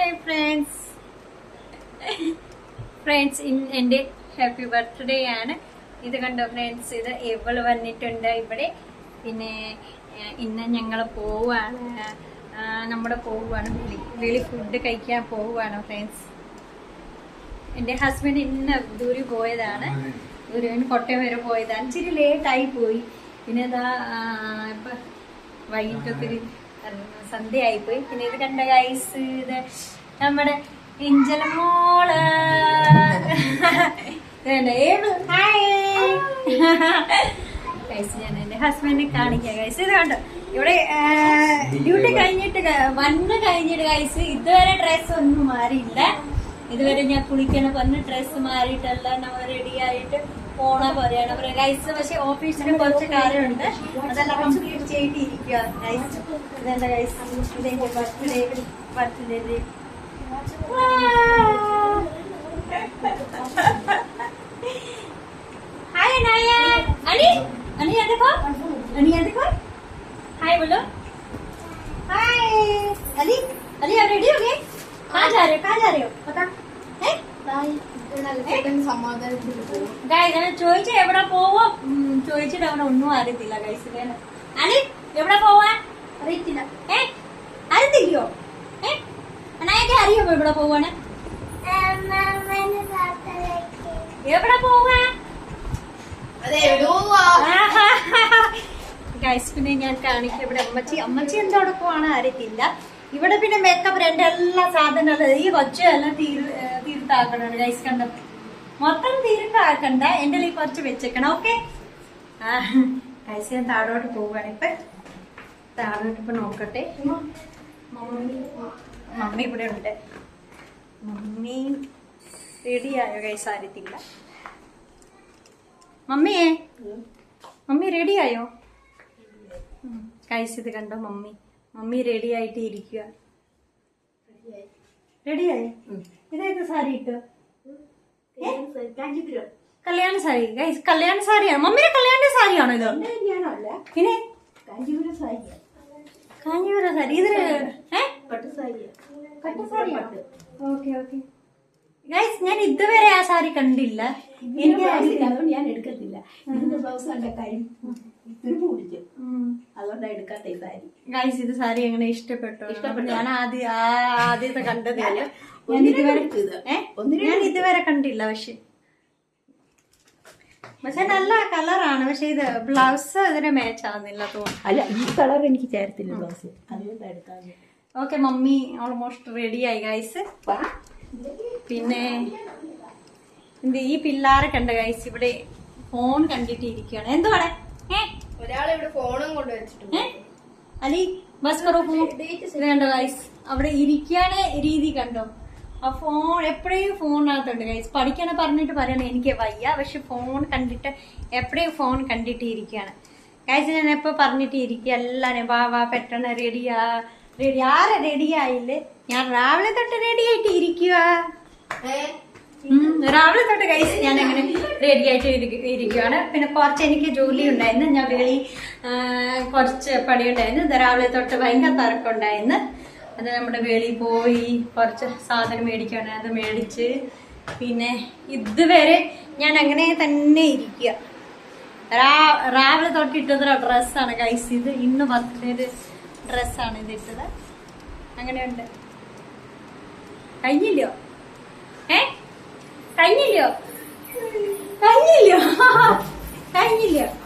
Hi friends എൻ്റെ happy birthday ആണ്. ഇത് കണ്ടോ ഫ്രണ്ട്സ്, ഇത് ഇവള് വന്നിട്ടുണ്ട് ഇവിടെ. പിന്നെ ഇന്ന് ഞങ്ങൾ പോവാണ്, വെളി ഫുഡ് കഴിക്കാൻ പോവുകയാണ് ഫ്രണ്ട്സ്. എൻ്റെ ഹസ്ബൻഡ് ഇന്ന് ദൂരെ പോയതാണ്, കോട്ടയം വരെ പോയതാണ്. ഇച്ചിരി ലേറ്റായി പോയി. പിന്നെ ഇതാ ഇപ്പം വൈകിട്ടൊത്തിരി സന്ധ്യയായിപ്പോയി. പിന്നെ ഇത് കണ്ട ഗൈസ്, ഇത് നമ്മുടെ എഞ്ചലമോള് ഞാൻ എന്റെ ഹസ്ബൻഡിനെ കാണിക്കാം ഗൈസ്. ഇത് കണ്ടോ, ഇവിടെ ഡ്യൂട്ടി കഴിഞ്ഞിട്ട് ഗൈസ് ഇതുവരെ ഡ്രസ്സ് ഒന്നും മാറിയില്ല. ഇതുവരെ ഞാൻ കുളിക്കണം പറഞ്ഞ് ഡ്രസ്സ് മാറിയിട്ടല്ല നമ്മൾ റെഡി ആയിട്ട് പോണ പോലെയാണ് ഗൈസ്. പക്ഷെ ഓഫീസിൽ കുറച്ച് കാര്യമുണ്ട്, അതെല്ലാം കംപ്ലീറ്റ് ചെയ്തിരിക്കുക ഗൈസ്. ഇതെന്താ ഗൈസ്, ഇതെന്റെ ബർത്ത്ഡേ हाय अनाया, अनिया देखो, हाय बोलो, हाय अली आप रेडी हो गए? कहाँ जा रहे हो पता है? ഗൈസ് ചോദിച്ചു എവിടെ പോവോ ചോദിച്ചിട്ട് അവിടെ ഒന്നും അറിയത്തില്ല ഗൈസ്. അലി എവിടെ പോവാ അറിയത്തില്ല. അറിയത്തില്ലയോ? അനായൊക്കെ അറിയോ എവിടെ പോവാണ്? എവിടെ പോവാ ഗൈസ്? പിന്നെ ഞാൻ കാണിക്കാം ഇവിടെ അമ്മച്ചി എന്തോടെ പോവാണ് അറിയത്തില്ല. ഇവിടെ പിന്നെ മേക്കപ്പ് എന്റെ എല്ലാ സാധനങ്ങളും ഈ കൊച്ചു എല്ലാം തീർത്താക്കണം ഗൈസ്. കണ്ട മൊത്തം തീർത്താക്കണ്ട, എന്റെ ഈ കുറച്ച് വെച്ചേക്കണം. ഓക്കെ ഗൈസ്, ഞാൻ താഴോട്ട് പോവുകയാണ്. താഴോട്ട് നോക്കട്ടെ. മമ്മി ഇവിടെ ഉണ്ട്. മമ്മി റെഡിയായോ ഗൈസ്? അറിയത്തില്ല. മമ്മി റെഡിയായോ ഗൈസ്? ഇത് കണ്ടോ, മമ്മി റെഡി ആയിട്ട് ഇരിക്കുക. റെഡിയായി. ഇതേത് സാരി ഇട്ട്? കല്യാണ സാരി ഗൈസ്, കല്യാണ സാരിയാണ്. മമ്മിയുടെ കല്യാണ സാരിയാണോ ഇത്? പിന്നെ കാഞ്ചീപുരം സാരി. ഇതില് ഓക്കെ ഗൈസ്, ഞാൻ ഇതുവരെ ആ സാരി കണ്ടില്ല. എനിക്ക് ഞാൻ എടുക്കത്തില്ല. അതുകൊണ്ടാണ് എടുക്കാത്ത ഈ സാരി. ഗൈസ്, ഇത് സാരി എങ്ങനെ ഇഷ്ടപ്പെട്ടു? ഞാൻ ആദ്യത്തെ കണ്ടത് ഞാൻ ഇതുവരെ കണ്ടില്ല. പക്ഷെ നല്ല കളറാണ്. പക്ഷെ ഇത് ബ്ലൗസ് ഇതിന് മാച്ച് ആവുന്നില്ല തോന്നുന്നു. അല്ല, ഈ കളർ എനിക്ക് ചേർത്തില്ല ബ്ലൗസ്, അതുകൊണ്ട് എടുക്കാൻ. ഓക്കെ, മമ്മി ഓൾമോസ്റ്റ് റെഡിയായി ഗൈസ്. പിന്നെ ഈ പിള്ളേരെ കണ്ട ഗൈസ് ഇവിടെ ഫോൺ കണ്ടിട്ട് ഇരിക്കുകയാണ്. എന്തുവാടെ ഒരാളിവിടെ ഫോണും കൊണ്ട് വെച്ചിട്ടുണ്ട്. അലി ബസ് കറോ ഫോൺ കണ്ടോ ഗൈസ്? അവിടെ ഇരിക്കാണ് രീതി കണ്ടോ? ആ ഫോൺ എപ്പോഴും ഫോണിനകത്തുണ്ട് ഗൈസ്. പഠിക്കാനെ പറഞ്ഞിട്ട് പറയണേ എനിക്ക് വയ്യ, പക്ഷെ ഫോൺ കണ്ടിട്ട് എപ്പോഴും ഫോൺ കണ്ടിട്ട് ഇരിക്കുകയാണ് ഗൈസ്. ഞാൻ എപ്പോ പറഞ്ഞിട്ട് ഇരിക്കുക എല്ലാരും വാ പെട്ടെന്ന് ആരെ റെഡിയായില്ലേ? ഞാൻ രാവിലെ തൊട്ട് റെഡി ആയിട്ട് ഇരിക്കുക. രാവിലെ തൊട്ട് ഗൈസ് ഞാൻ അങ്ങനെ റെഡി ആയിട്ട് ഇരിക്കുകയാണ്. പിന്നെ കുറച്ച് എനിക്ക് ജോലി ഉണ്ടായിരുന്നു, ഞാൻ വെളി കുറച്ച് പണിയുണ്ടായിരുന്നു. രാവിലെ തൊട്ട് ഭയങ്കര തിരക്കുണ്ടായിരുന്നു. അത് നമ്മുടെ വെളി പോയി കുറച്ച് സാധനം മേടിക്കുകയാണ്, അത് മേടിച്ച് പിന്നെ ഇതുവരെ ഞാൻ അങ്ങനെ തന്നെ ഇരിക്കുക. രാവിലെ തൊട്ട് ഇട്ടത് ഡ്രസ്സാണ് ഗൈസ്. ഇത് ഇന്ന് ബർത്ത്ഡേ ഡ്രസ്സാണ് ഇതിട്ടത്. അങ്ങനെയുണ്ട്. കഴിഞ്ഞില്ലയോ? കഴിഞ്ഞില്ലയോ?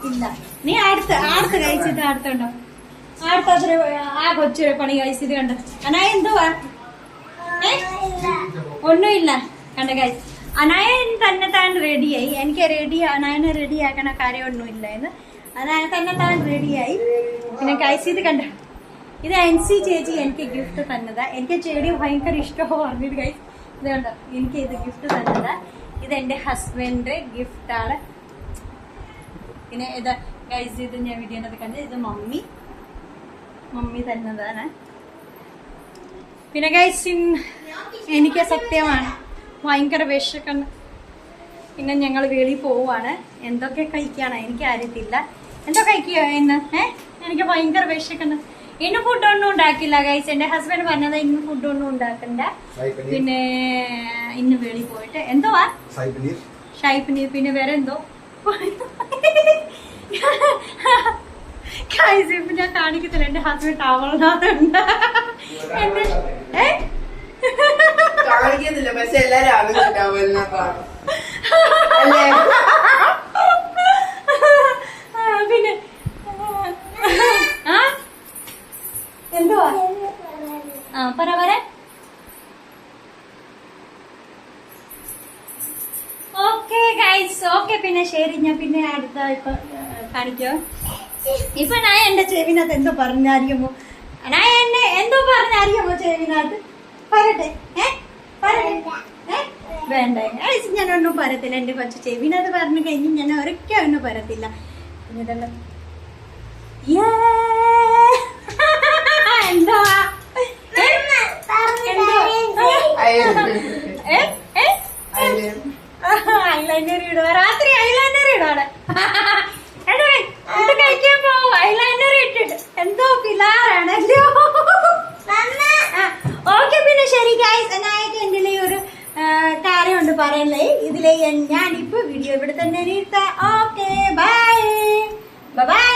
ഇല്ല, നീ അടുത്ത് കഴിച്ചിട്ട് അടുത്തുണ്ടോ? അടുത്ത ആ കൊച്ചു പണി കഴിച്ചിട്ട് കണ്ട. അനായ എന്തുവാ? ഒന്നുമില്ല കണ്ട ഗൈസ്. അനായൻ തന്നെ താൻ റെഡിയായി. എനിക്ക് അനായനെ റെഡിയാക്കണ കാര്യമൊന്നുമില്ലായിരുന്നു. അനായ തന്നെ താൻ റെഡിയായി. പിന്നെ ഗൈസ് ഇത് കണ്ട, ഇത് എൻസി ചേച്ചി എനിക്ക് ഗിഫ്റ്റ് തന്നതാ. എനിക്ക് ചെടി ഭയങ്കര ഇഷ്ടമോ പറഞ്ഞിട്ട് ഗൈസ്. ഇത് കണ്ടോ, എനിക്ക് ഇത് ഗിഫ്റ്റ് തന്നതാ. ഇത് എന്റെ ഹസ്ബൻഡ് ഗിഫ്റ്റാണ്. പിന്നെ ഇത് ഗൈസ്, ഇത് ഞാൻ വീഡിയോനകത്ത് കണ്ട്, ഇത് മമ്മി തന്നതാണ്. പിന്നെ ഗൈസ് എനിക്ക് സത്യമാണ് ഭയങ്കര വിശക്കുന്നു. പിന്നെ ഞങ്ങൾ വെളിയിൽ പോവാണ്. എന്തൊക്കെ കഴിക്കാണ് എനിക്ക് അറിയത്തില്ല. എന്തോ കഴിക്കുക ഇന്ന്? എനിക്ക് ഭയങ്കര വിശക്കുന്നു. ഇന്ന് ഫുഡൊന്നും ഉണ്ടാക്കില്ല ഗൈസ്. എന്റെ ഹസ്ബൻഡ് പറഞ്ഞത് ഇന്ന് ഫുഡൊന്നും ഉണ്ടാക്കണ്ട, പിന്നെ ഇന്ന് വെളി പോയിട്ട് എന്തുവാ ഷായി പനീർ, പിന്നെ വേറെ എന്തോ ഗൈസ്. ഇപ്പൊ ഞാൻ കാണിക്കത്തില്ല, എന്റെ ഹസ്ബൻഡ് ടവളിനകത്തുണ്ട്. എന്റെ കാണിക്കുന്നില്ല, പക്ഷെ എല്ലാരും പിന്നെ എന്തുവാ പറ. Okay guys, okay. പിന്നെ ശരി, ഞാൻ പിന്നെ അടുത്ത ഇപ്പൊ കാണിക്കോ. ഇപ്പൊ ഞാൻ എന്റെ ചെവിനകത്ത് എന്തോ പറഞ്ഞറിയുമോ, ഞാൻ എന്നെ എന്തോ പറഞ്ഞറിയുമോ ചെവിനകത്ത് പറട്ടെ. വേണ്ട ഞാനൊന്നും പറയത്തില്ല. എന്റെ കൊച്ചു ചെവിനകത്ത് പറഞ്ഞു കഴിഞ്ഞ് ഞാൻ ഒരിക്കലും ഒന്നും പറയത്തില്ല. പിന്നെ ഇതല്ല എന്താ ഐലൈനർ ഇടുക, രാത്രി ഐലൈനർ ഇടാണ്. ഇത് കഴിക്കാൻ പോവും ഐലൈനർ ഇട്ടിട്ട്. എന്തോ പിലാറാണല്ലോ. ഓക്കെ പിന്നെ ശരി ഗൈസ്, എന്നായിട്ട് എന്റെ ഒരു കാര്യമുണ്ട് പറയല്ലേ. ഇതിലെ ഞാനിപ്പോ വീഡിയോ ഇവിടെ തന്നെ നിർത്താം. Okay bye bye.